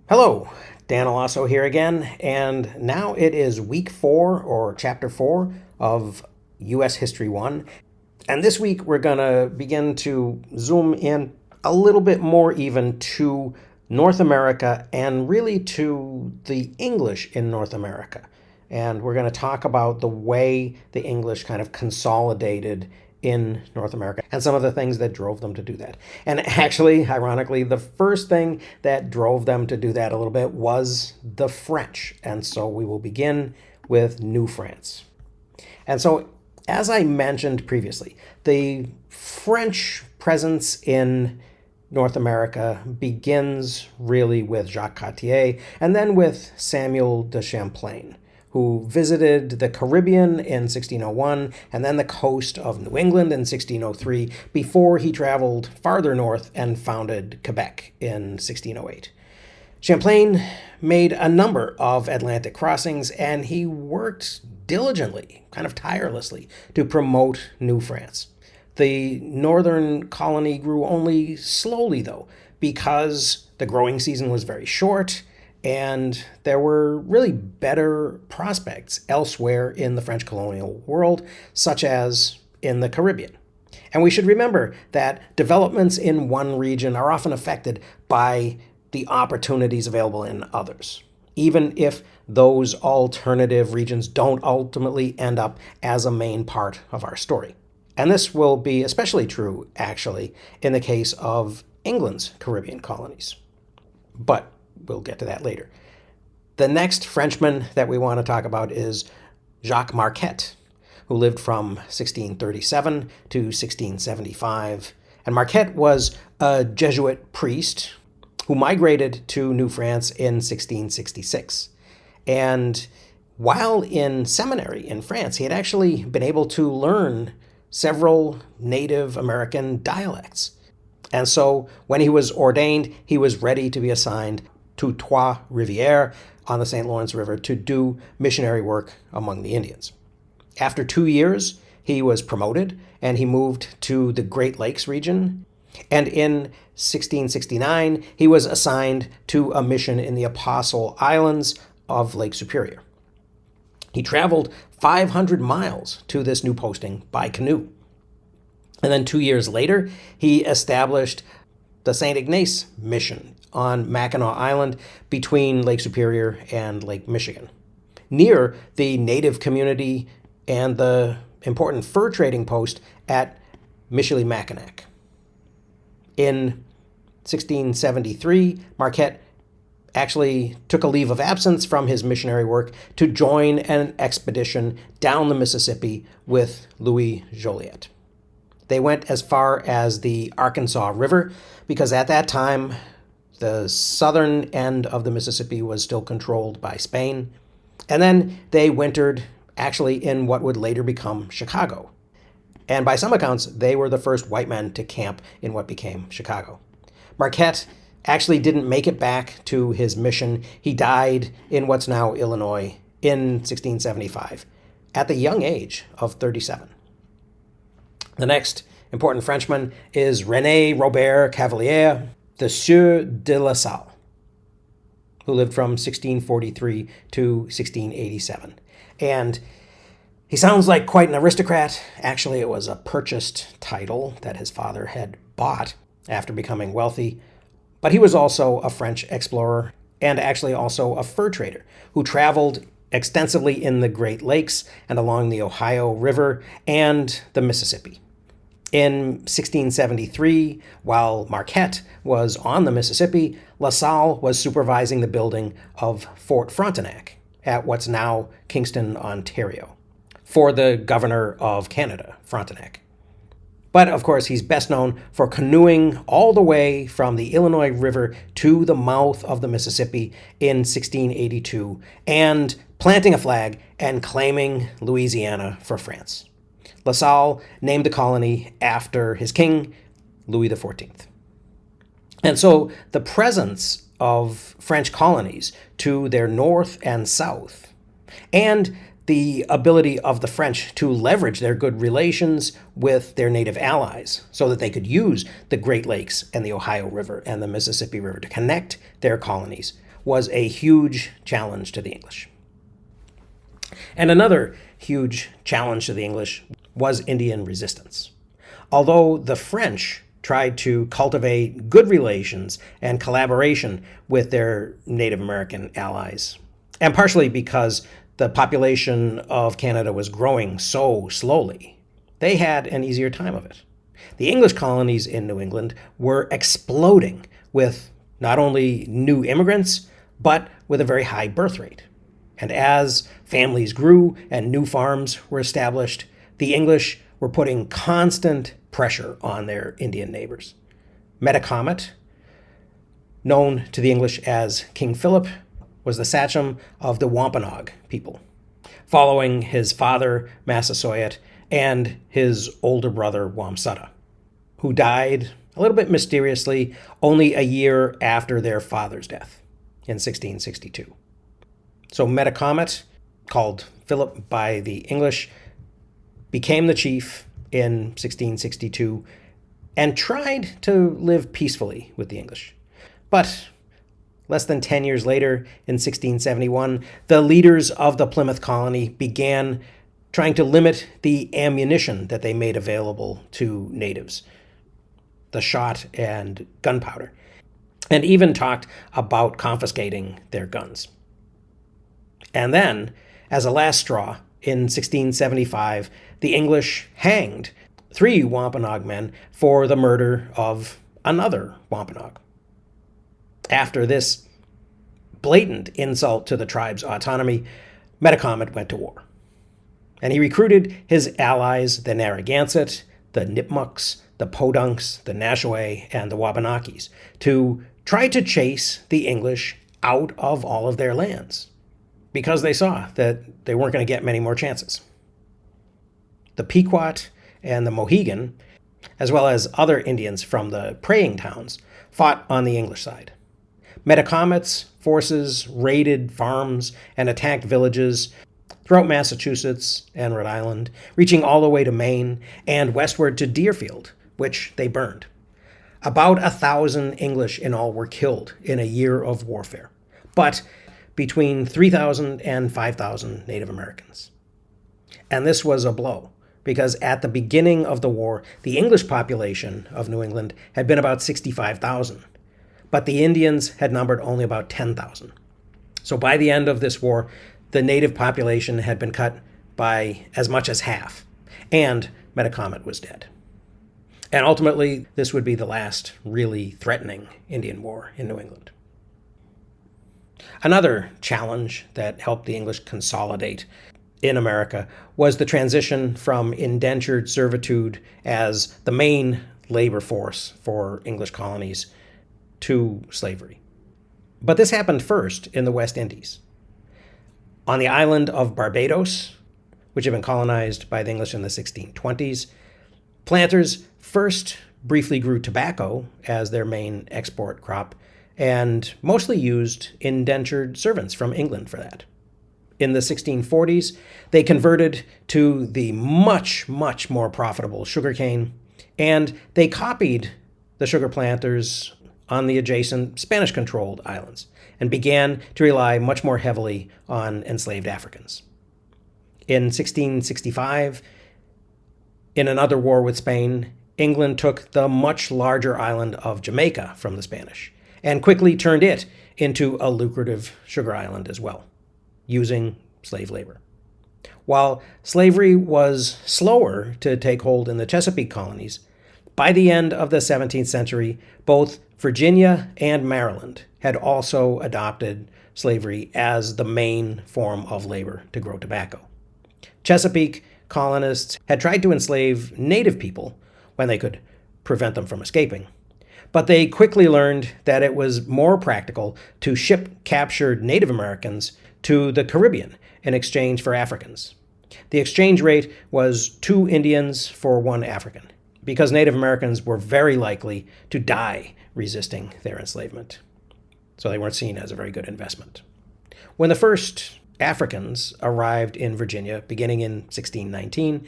Hello, Dan Alasso here again, and now it is week 4 or chapter 4 of U.S. History 1. And this week we're going to begin to zoom in a little bit more even to North America and really to the English in North America. And we're going to talk about the way the English kind of consolidated in North America and some of the things that drove them to do that. And actually, ironically, the first thing that drove them to do that a little bit was the French. And so we will begin with New France. And so, as I mentioned previously, the French presence in North America begins really with Jacques Cartier and then with Samuel de Champlain, who visited the Caribbean in 1601 and then the coast of New England in 1603 before he traveled farther north and founded Quebec in 1608. Champlain made a number of Atlantic crossings and he worked diligently, kind of tirelessly, to promote New France. The northern colony grew only slowly, though, because the growing season was very short and there were really better prospects elsewhere in the French colonial world, such as in the Caribbean. And we should remember that developments in one region are often affected by the opportunities available in others, even if those alternative regions don't ultimately end up as a main part of our story. And this will be especially true, actually, in the case of England's Caribbean colonies. But we'll get to that later. The next Frenchman that we want to talk about is Jacques Marquette, who lived from 1637 to 1675. And Marquette was a Jesuit priest who migrated to New France in 1666. And while in seminary in France, he had actually been able to learn several Native American dialects. And so when he was ordained, he was ready to be assigned to Trois-Rivières on the St. Lawrence River to do missionary work among the Indians. After 2 years, he was promoted and he moved to the Great Lakes region. And in 1669, he was assigned to a mission in the Apostle Islands of Lake Superior. He traveled 500 miles to this new posting by canoe. And then 2 years later, he established the St. Ignace mission on Mackinac Island between Lake Superior and Lake Michigan, near the native community and the important fur trading post at Michilimackinac. In 1673, Marquette actually took a leave of absence from his missionary work to join an expedition down the Mississippi with Louis Joliet. They went as far as the Arkansas River because at that time, the southern end of the Mississippi was still controlled by Spain. And then they wintered actually in what would later become Chicago. And by some accounts, they were the first white men to camp in what became Chicago. Marquette actually didn't make it back to his mission. He died in what's now Illinois in 1675 at the young age of 37. The next important Frenchman is René Robert Cavelier, the Sieur de La Salle, who lived from 1643 to 1687. And he sounds like quite an aristocrat. Actually, it was a purchased title that his father had bought after becoming wealthy. But he was also a French explorer and actually also a fur trader who traveled extensively in the Great Lakes and along the Ohio River and the Mississippi. In 1673, while Marquette was on the Mississippi, La Salle was supervising the building of Fort Frontenac at what's now Kingston, Ontario, for the governor of Canada, Frontenac. But of course, he's best known for canoeing all the way from the Illinois River to the mouth of the Mississippi in 1682 and planting a flag and claiming Louisiana for France. La Salle named the colony after his king, Louis XIV. And so the presence of French colonies to their north and south, and the ability of the French to leverage their good relations with their native allies so that they could use the Great Lakes and the Ohio River and the Mississippi River to connect their colonies was a huge challenge to the English. And another huge challenge to the English was Indian resistance. Although the French tried to cultivate good relations and collaboration with their Native American allies, and partially because the population of Canada was growing so slowly, they had an easier time of it. The English colonies in New England were exploding with not only new immigrants, but with a very high birth rate. And as families grew and new farms were established, the English were putting constant pressure on their Indian neighbors. Metacomet, known to the English as King Philip, was the sachem of the Wampanoag people, following his father, Massasoit, and his older brother, Wamsutta, who died a little bit mysteriously only a year after their father's death in 1662. So Metacomet, called Philip by the English, became the chief in 1662 and tried to live peacefully with the English. But less than 10 years later, in 1671, the leaders of the Plymouth colony began trying to limit the ammunition that they made available to natives, the shot and gunpowder, and even talked about confiscating their guns. And then, as a last straw, in 1675, the English hanged 3 Wampanoag men for the murder of another Wampanoag. After this blatant insult to the tribe's autonomy, Metacomet went to war. And he recruited his allies, the Narragansett, the Nipmucs, the Podunks, the Nashaway, and the Wabanakis, to try to chase the English out of all of their lands, because they saw that they weren't going to get many more chances. The Pequot and the Mohegan, as well as other Indians from the praying towns, fought on the English side. Metacomet's forces raided farms and attacked villages throughout Massachusetts and Rhode Island, reaching all the way to Maine and westward to Deerfield, which they burned. About 1,000 English in all were killed in a year of warfare, but between 3,000 and 5,000 Native Americans. And this was a blow, because at the beginning of the war, the English population of New England had been about 65,000, but the Indians had numbered only about 10,000. So by the end of this war, the native population had been cut by as much as half, and Metacomet was dead. And ultimately, this would be the last really threatening Indian war in New England. Another challenge that helped the English consolidate in America was the transition from indentured servitude as the main labor force for English colonies to slavery. But this happened first in the West Indies. On the island of Barbados, which had been colonized by the English in the 1620s, planters first briefly grew tobacco as their main export crop and mostly used indentured servants from England for that. In the 1640s, they converted to the much, much more profitable sugarcane, and they copied the sugar planters on the adjacent Spanish-controlled islands and began to rely much more heavily on enslaved Africans. In 1665, in another war with Spain, England took the much larger island of Jamaica from the Spanish and quickly turned it into a lucrative sugar island as well, using slave labor. While slavery was slower to take hold in the Chesapeake colonies, by the end of the 17th century, both Virginia and Maryland had also adopted slavery as the main form of labor to grow tobacco. Chesapeake colonists had tried to enslave native people when they could prevent them from escaping, but they quickly learned that it was more practical to ship captured Native Americans to the Caribbean in exchange for Africans. The exchange rate was 2 Indians for 1 African, because Native Americans were very likely to die resisting their enslavement. So they weren't seen as a very good investment. When the first Africans arrived in Virginia, beginning in 1619,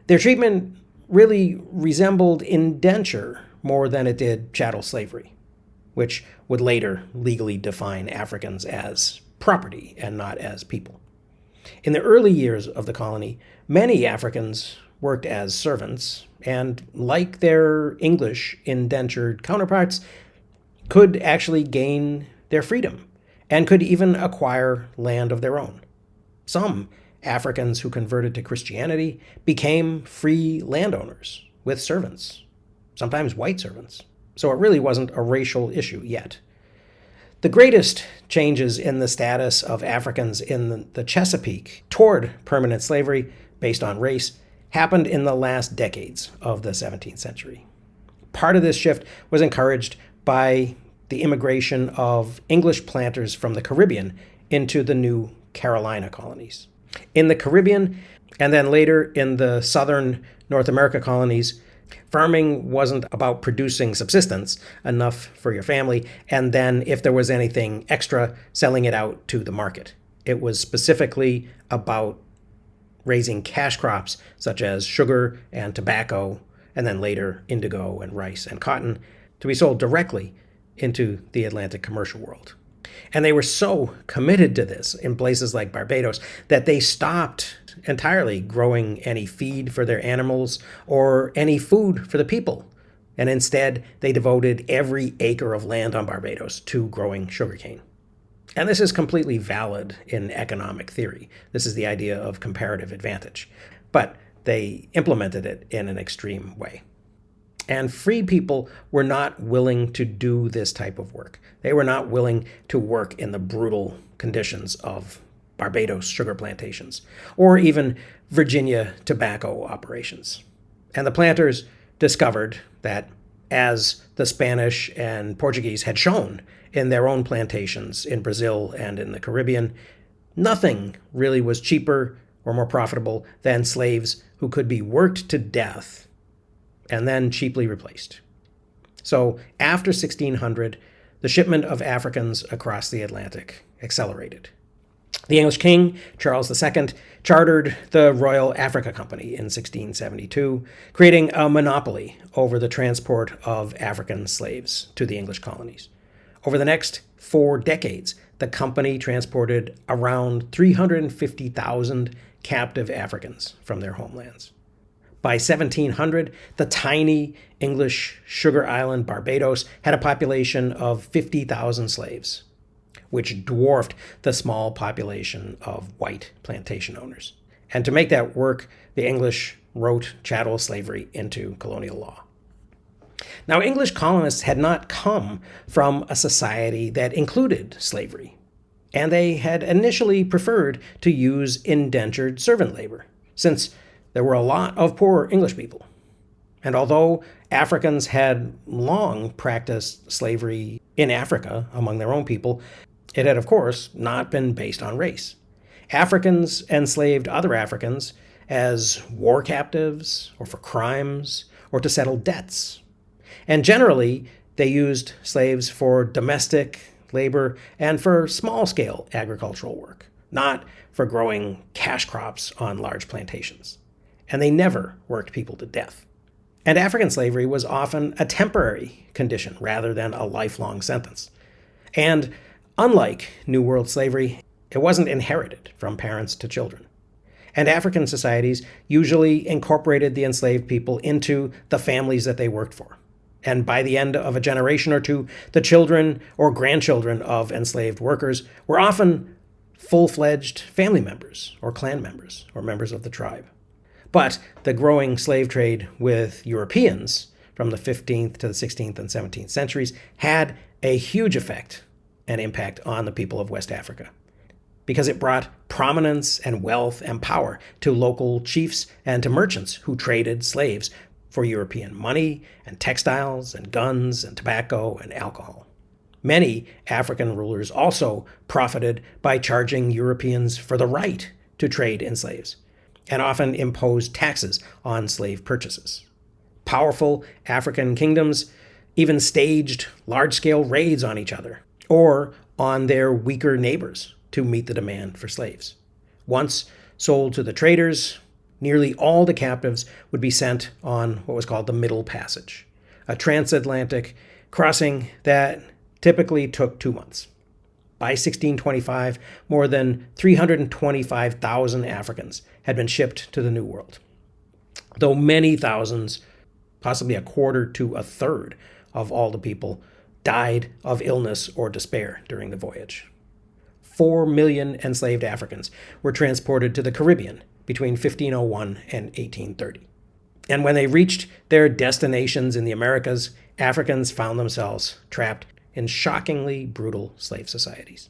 their treatment really resembled indenture more than it did chattel slavery. which would later legally define Africans as property and not as people. In the early years of the colony, many Africans worked as servants and, like their English indentured counterparts, could actually gain their freedom and could even acquire land of their own. Some Africans who converted to Christianity became free landowners with servants, sometimes white servants. So it really wasn't a racial issue yet. The greatest changes in the status of Africans in the Chesapeake toward permanent slavery based on race happened in the last decades of the 17th century. Part of this shift was encouraged by the immigration of English planters from the Caribbean into the new Carolina colonies. In the Caribbean, and then later in the southern North America colonies, farming wasn't about producing subsistence, enough for your family, and then if there was anything extra, selling it out to the market. It was specifically about raising cash crops such as sugar and tobacco, and then later indigo and rice and cotton, to be sold directly into the Atlantic commercial world. And they were so committed to this in places like Barbados that they stopped entirely growing any feed for their animals or any food for the people. And instead, they devoted every acre of land on Barbados to growing sugarcane. And this is completely valid in economic theory. This is the idea of comparative advantage. But they implemented it in an extreme way. And free people were not willing to do this type of work. They were not willing to work in the brutal conditions of Barbados sugar plantations, or even Virginia tobacco operations. And the planters discovered that, as the Spanish and Portuguese had shown in their own plantations in Brazil and in the Caribbean, nothing really was cheaper or more profitable than slaves who could be worked to death and then cheaply replaced. So after 1600, the shipment of Africans across the Atlantic accelerated. The English king, Charles II, chartered the Royal Africa Company in 1672, creating a monopoly over the transport of African slaves to the English colonies. Over the next 4 decades, the company transported around 350,000 captive Africans from their homelands. By 1700, the tiny English sugar island Barbados had a population of 50,000 slaves, which dwarfed the small population of white plantation owners. And to make that work, the English wrote chattel slavery into colonial law. Now, English colonists had not come from a society that included slavery, and they had initially preferred to use indentured servant labor, since there were a lot of poor English people. And although Africans had long practiced slavery in Africa among their own people, it had, of course, not been based on race. Africans enslaved other Africans as war captives or for crimes or to settle debts. And generally, they used slaves for domestic labor and for small-scale agricultural work, not for growing cash crops on large plantations. And they never worked people to death. And African slavery was often a temporary condition rather than a lifelong sentence. And unlike New World slavery, it wasn't inherited from parents to children. And African societies usually incorporated the enslaved people into the families that they worked for. And by the end of a generation or two, the children or grandchildren of enslaved workers were often full-fledged family members or clan members or members of the tribe. But the growing slave trade with Europeans from the 15th to the 16th and 17th centuries had a huge effect and impact on the people of West Africa, because it brought prominence and wealth and power to local chiefs and to merchants who traded slaves for European money and textiles and guns and tobacco and alcohol. Many African rulers also profited by charging Europeans for the right to trade in slaves, and often imposed taxes on slave purchases. Powerful African kingdoms even staged large-scale raids on each other or on their weaker neighbors to meet the demand for slaves. Once sold to the traders, nearly all the captives would be sent on what was called the Middle Passage, a transatlantic crossing that typically took 2 months. By 1625, more than 325,000 Africans had been shipped to the New World, though many thousands, possibly a quarter to a third of all the people, died of illness or despair during the voyage. 4 million enslaved Africans were transported to the Caribbean between 1501 and 1830. And when they reached their destinations in the Americas, Africans found themselves trapped in shockingly brutal slave societies.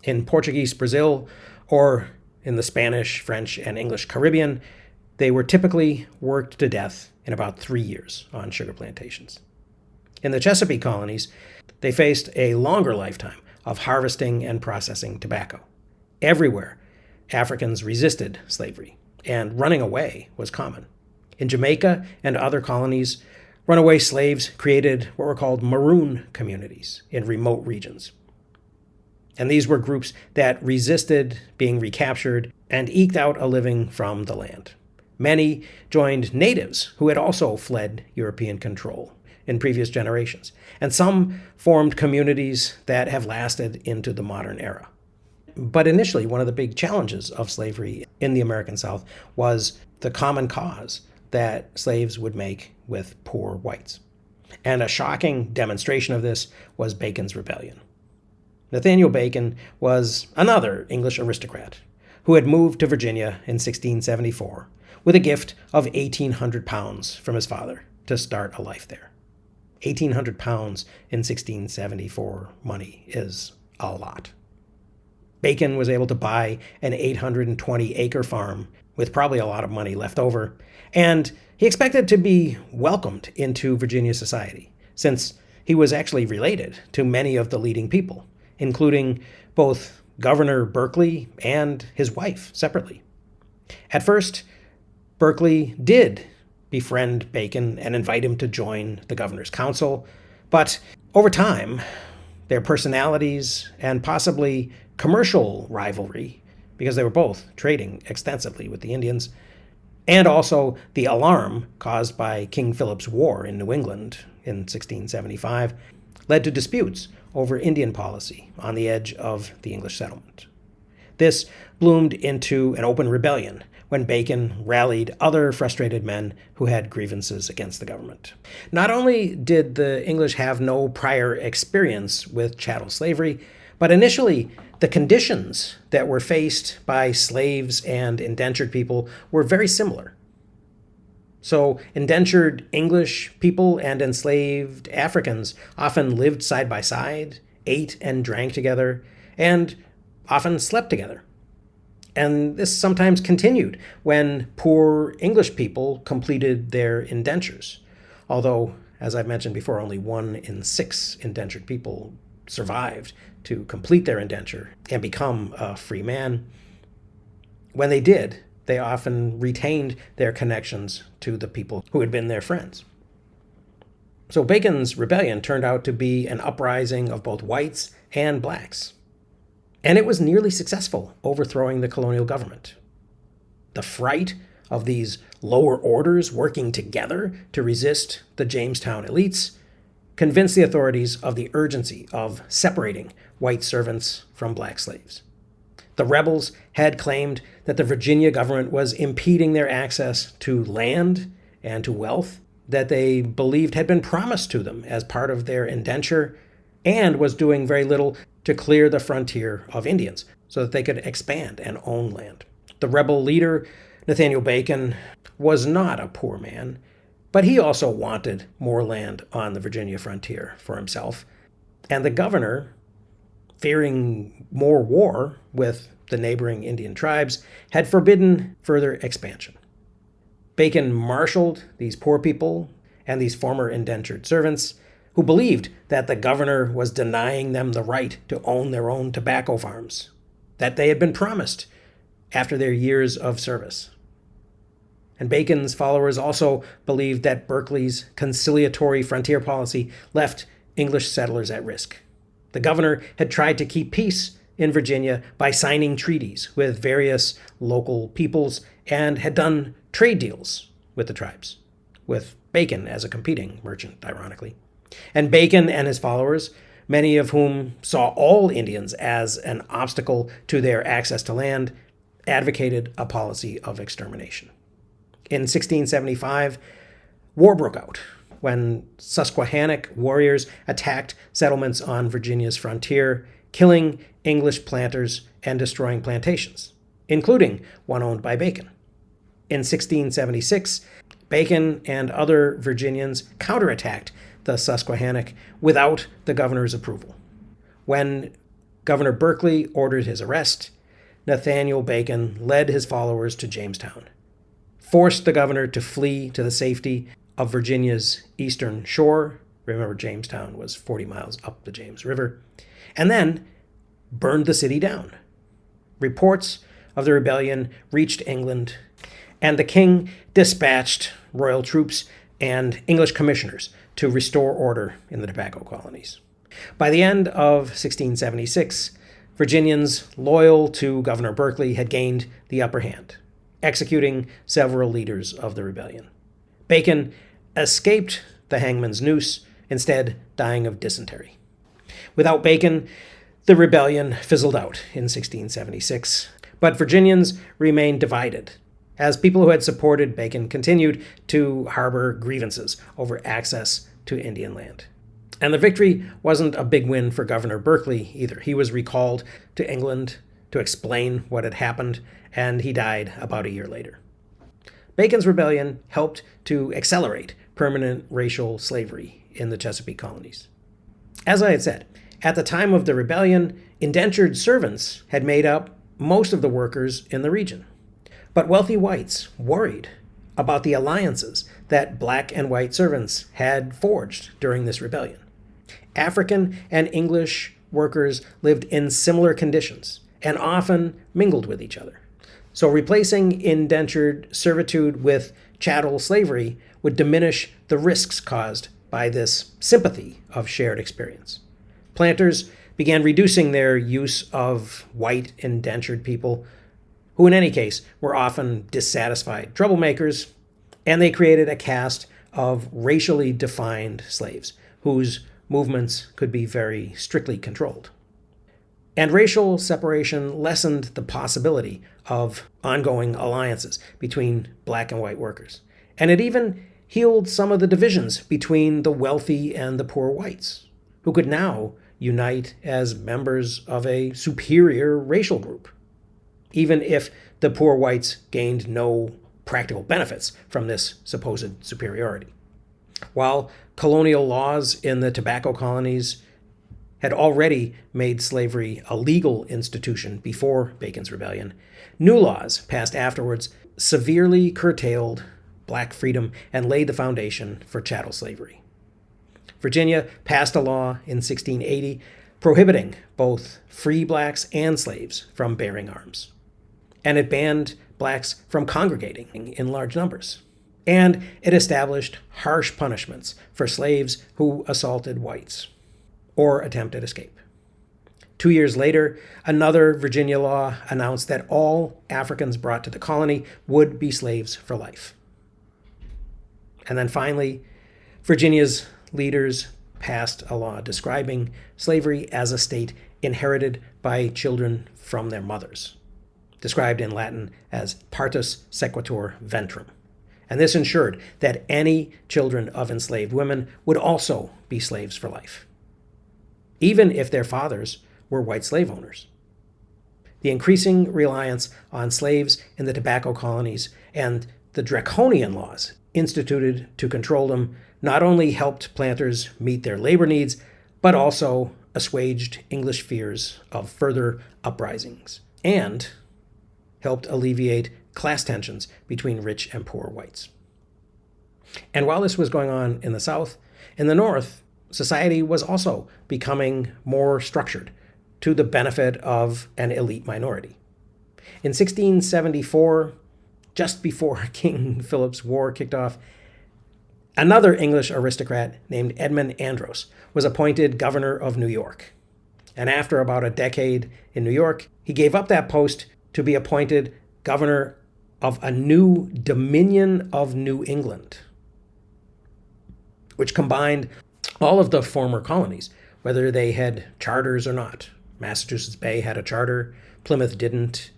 In Portuguese Brazil, or in the Spanish, French, and English Caribbean, they were typically worked to death in about 3 years on sugar plantations. In the Chesapeake colonies, they faced a longer lifetime of harvesting and processing tobacco. Everywhere, Africans resisted slavery, and running away was common. In Jamaica and other colonies, runaway slaves created what were called maroon communities in remote regions. And these were groups that resisted being recaptured and eked out a living from the land. Many joined natives who had also fled European control in previous generations, and some formed communities that have lasted into the modern era. But initially, one of the big challenges of slavery in the American South was the common cause that slaves would make with poor whites. And a shocking demonstration of this was Bacon's Rebellion. Nathaniel Bacon was another English aristocrat who had moved to Virginia in 1674 with a gift of 1,800 pounds from his father to start a life there. 1,800 pounds in 1674 money is a lot. Bacon was able to buy an 820-acre farm with probably a lot of money left over, and he expected to be welcomed into Virginia society, since he was actually related to many of the leading people, including both Governor Berkeley and his wife separately. At first, Berkeley did befriend Bacon and invite him to join the governor's council, but over time, their personalities and possibly commercial rivalry, because they were both trading extensively with the Indians, and also the alarm caused by King Philip's War in New England in 1675, led to disputes over Indian policy on the edge of the English settlement. This bloomed into an open rebellion when Bacon rallied other frustrated men who had grievances against the government. Not only did the English have no prior experience with chattel slavery, but initially the conditions that were faced by slaves and indentured people were very similar. So indentured English people and enslaved Africans often lived side by side, ate and drank together, and often slept together. And this sometimes continued when poor English people completed their indentures. Although, as I've mentioned before, only 1 in 6 indentured people survived to complete their indenture and become a free man. When they did, they often retained their connections to the people who had been their friends. So Bacon's rebellion turned out to be an uprising of both whites and blacks. And it was nearly successful, overthrowing the colonial government. The fright of these lower orders working together to resist the Jamestown elites convinced the authorities of the urgency of separating white servants from black slaves. The rebels had claimed that the Virginia government was impeding their access to land and to wealth that they believed had been promised to them as part of their indenture, and was doing very little to clear the frontier of Indians so that they could expand and own land. The rebel leader, Nathaniel Bacon, was not a poor man, but he also wanted more land on the Virginia frontier for himself. And the governor, fearing more war with the neighboring Indian tribes, had forbidden further expansion. Bacon marshaled these poor people and these former indentured servants who believed that the governor was denying them the right to own their own tobacco farms that they had been promised after their years of service. And Bacon's followers also believed that Berkeley's conciliatory frontier policy left English settlers at risk. The governor had tried to keep peace in Virginia by signing treaties with various local peoples and had done trade deals with the tribes, with Bacon as a competing merchant, ironically. And Bacon and his followers many of whom saw all Indians as an obstacle to their access to land, advocated a policy of extermination. In 1675, war broke out when Susquehannock warriors attacked settlements on Virginia's frontier, killing English planters and destroying plantations, including one owned by Bacon. In 1676, Bacon and other Virginians counterattacked the Susquehannock without the governor's approval. When Governor Berkeley ordered his arrest, Nathaniel Bacon led his followers to Jamestown, forced the governor to flee to the safety of Virginia's eastern shore. Remember, Jamestown was 40 miles up the James River, and then burned the city down. Reports of the rebellion reached England, and the king dispatched royal troops and English commissioners to restore order in the tobacco colonies. By the end of 1676, Virginians loyal to Governor Berkeley had gained the upper hand, executing several leaders of the rebellion. Bacon escaped the hangman's noose, instead dying of dysentery. Without Bacon, the rebellion fizzled out in 1676, but Virginians remained divided, as people who had supported Bacon continued to harbor grievances over access to Indian land. And the victory wasn't a big win for Governor Berkeley either. He was recalled to England to explain what had happened, and he died about a year later. Bacon's rebellion helped to accelerate permanent racial slavery in the Chesapeake colonies. As I had said, at the time of the rebellion, indentured servants had made up most of the workers in the region. But wealthy whites worried about the alliances that black and white servants had forged during this rebellion. African and English workers lived in similar conditions and often mingled with each other. So replacing indentured servitude with chattel slavery would diminish the risks caused by this sympathy of shared experience. Planters began reducing their use of white indentured people, who in any case were often dissatisfied troublemakers, and they created a caste of racially defined slaves whose movements could be very strictly controlled. And racial separation lessened the possibility of ongoing alliances between black and white workers. And it even healed some of the divisions between the wealthy and the poor whites, who could now unite as members of a superior racial group, even if the poor whites gained no practical benefits from this supposed superiority. While colonial laws in the tobacco colonies had already made slavery a legal institution before Bacon's Rebellion, new laws passed afterwards severely curtailed black freedom and laid the foundation for chattel slavery. Virginia passed a law in 1680 prohibiting both free blacks and slaves from bearing arms. And it banned blacks from congregating in large numbers. And it established harsh punishments for slaves who assaulted whites or attempted escape. 2 years later, another Virginia law announced that all Africans brought to the colony would be slaves for life. And then finally, Virginia's leaders passed a law describing slavery as a state inherited by children from their mothers, described in Latin as partus sequitur ventrum. And this ensured that any children of enslaved women would also be slaves for life, even if their fathers were white slave owners. The increasing reliance on slaves in the tobacco colonies and the draconian laws instituted to control them not only helped planters meet their labor needs, but also assuaged English fears of further uprisings and helped alleviate class tensions between rich and poor whites. And while this was going on in the South, in the North, society was also becoming more structured to the benefit of an elite minority. In 1674, just before King Philip's War kicked off, another English aristocrat named Edmund Andros was appointed governor of New York. And after about a decade in New York, he gave up that post to be appointed governor of a new Dominion of New England, which combined all of the former colonies whether they had charters or not. Massachusetts Bay had a charter, Plymouth didn't.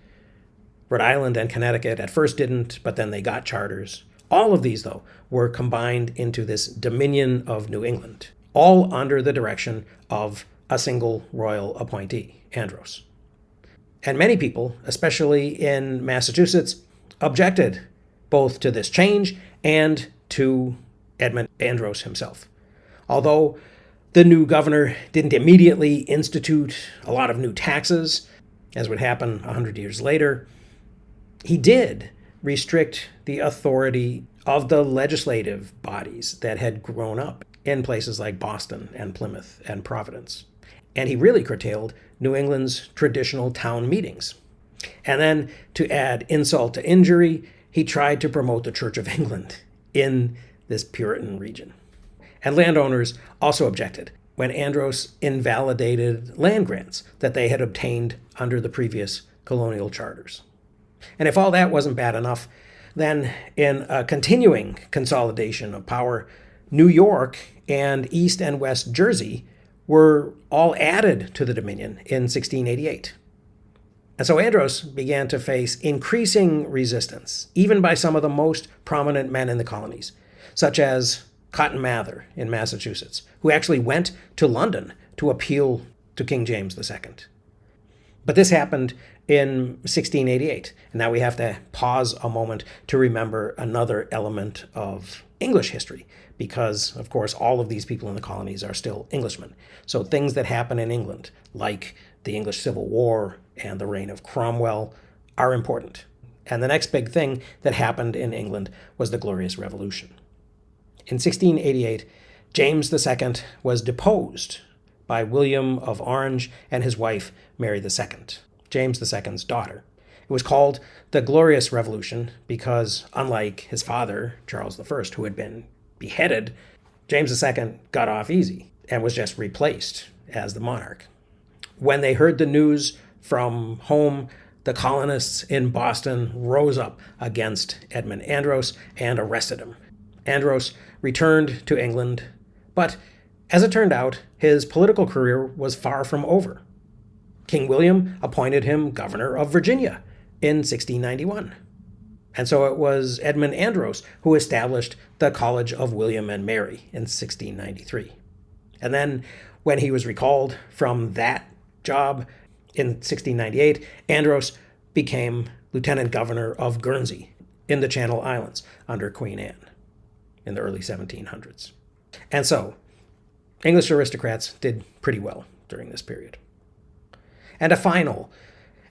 Rhode Island and Connecticut at first didn't, but then they got charters. All of these, though, were combined into this Dominion of New England, all under the direction of a single royal appointee, Andros. And many people, especially in Massachusetts, objected both to this change and to Edmund Andros himself. Although the new governor didn't immediately institute a lot of new taxes, as would happen 100 years later, he did restrict the authority of the legislative bodies that had grown up in places like Boston and Plymouth and Providence. And he really curtailed New England's traditional town meetings. And then, to add insult to injury, he tried to promote the Church of England in this Puritan region. And landowners also objected when Andros invalidated land grants that they had obtained under the previous colonial charters. And if all that wasn't bad enough, then in a continuing consolidation of power, New York and East and West Jersey were all added to the Dominion in 1688. And so Andros began to face increasing resistance, even by some of the most prominent men in the colonies, such as Cotton Mather in Massachusetts, who actually went to London to appeal to King James II. But this happened in 1688, and now we have to pause a moment to remember another element of English history, because, of course, all of these people in the colonies are still Englishmen. So things that happen in England, like the English Civil War and the reign of Cromwell, are important. And the next big thing that happened in England was the Glorious Revolution. In 1688, James II was deposed by William of Orange and his wife, Mary II, James II's daughter. It was called the Glorious Revolution because, unlike his father, Charles I, who had been beheaded, James II got off easy and was just replaced as the monarch. When they heard the news from home, the colonists in Boston rose up against Edmund Andros and arrested him. Andros returned to England, but as it turned out, his political career was far from over. King William appointed him governor of Virginia in 1691. And so it was Edmund Andros who established the College of William and Mary in 1693. And then when he was recalled from that job in 1698, Andros became lieutenant governor of Guernsey in the Channel Islands under Queen Anne in the early 1700s. And so English aristocrats did pretty well during this period. And a final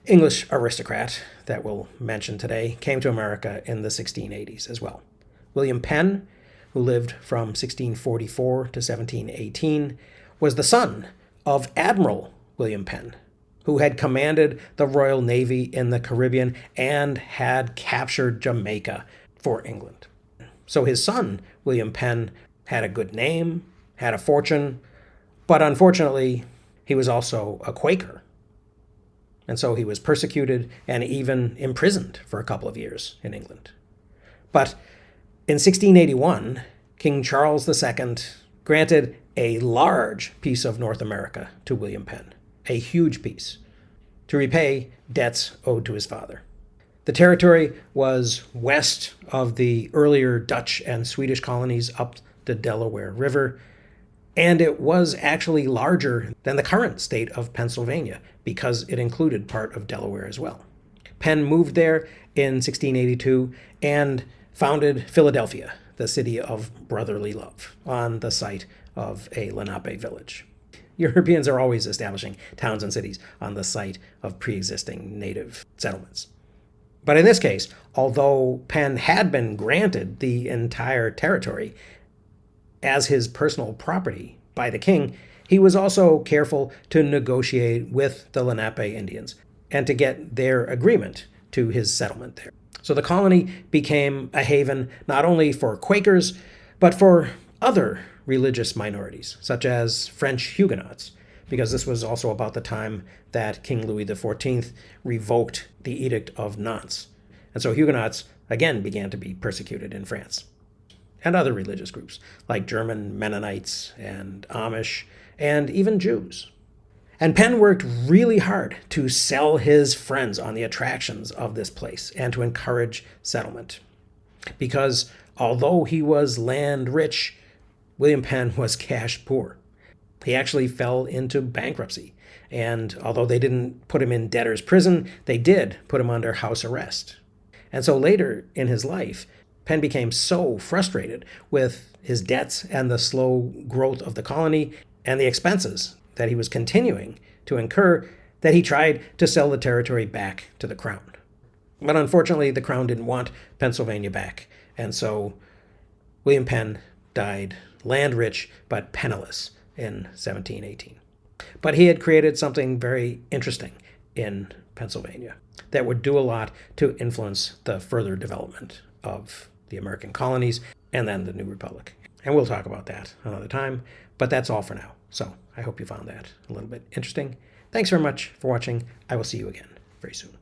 English aristocrat that we'll mention today came to America in the 1680s as well. William Penn, who lived from 1644 to 1718, was the son of Admiral William Penn, who had commanded the Royal Navy in the Caribbean and had captured Jamaica for England. So his son, William Penn, had a good name, had a fortune, but unfortunately, he was also a Quaker. And so he was persecuted and even imprisoned for a couple of years in England. But in 1681, King Charles II granted a large piece of North America to William Penn, a huge piece, to repay debts owed to his father. The territory was west of the earlier Dutch and Swedish colonies up the Delaware River, and it was actually larger than the current state of Pennsylvania because it included part of Delaware as well. Penn moved there in 1682 and founded Philadelphia, the city of brotherly love, on the site of a Lenape village. Europeans are always establishing towns and cities on the site of pre-existing native settlements. But in this case, although Penn had been granted the entire territory as his personal property by the king, he was also careful to negotiate with the Lenape Indians and to get their agreement to his settlement there. So the colony became a haven not only for Quakers, but for other religious minorities, such as French Huguenots, because this was also about the time that King Louis XIV revoked the Edict of Nantes. And so Huguenots, again, began to be persecuted in France. and other religious groups like German Mennonites and Amish and even Jews. And Penn worked really hard to sell his friends on the attractions of this place and to encourage settlement. Because although he was land rich, William Penn was cash poor. He actually fell into bankruptcy. And although they didn't put him in debtor's prison, they did put him under house arrest. And so later in his life, Penn became so frustrated with his debts and the slow growth of the colony and the expenses that he was continuing to incur that he tried to sell the territory back to the crown. But unfortunately, the crown didn't want Pennsylvania back. And so William Penn died land rich but penniless in 1718. But he had created something very interesting in Pennsylvania that would do a lot to influence the further development of the American colonies and then the new republic. And we'll talk about that another time, but that's all for now. So I hope you found that a little bit interesting. Thanks very much for watching. I will see you again very soon.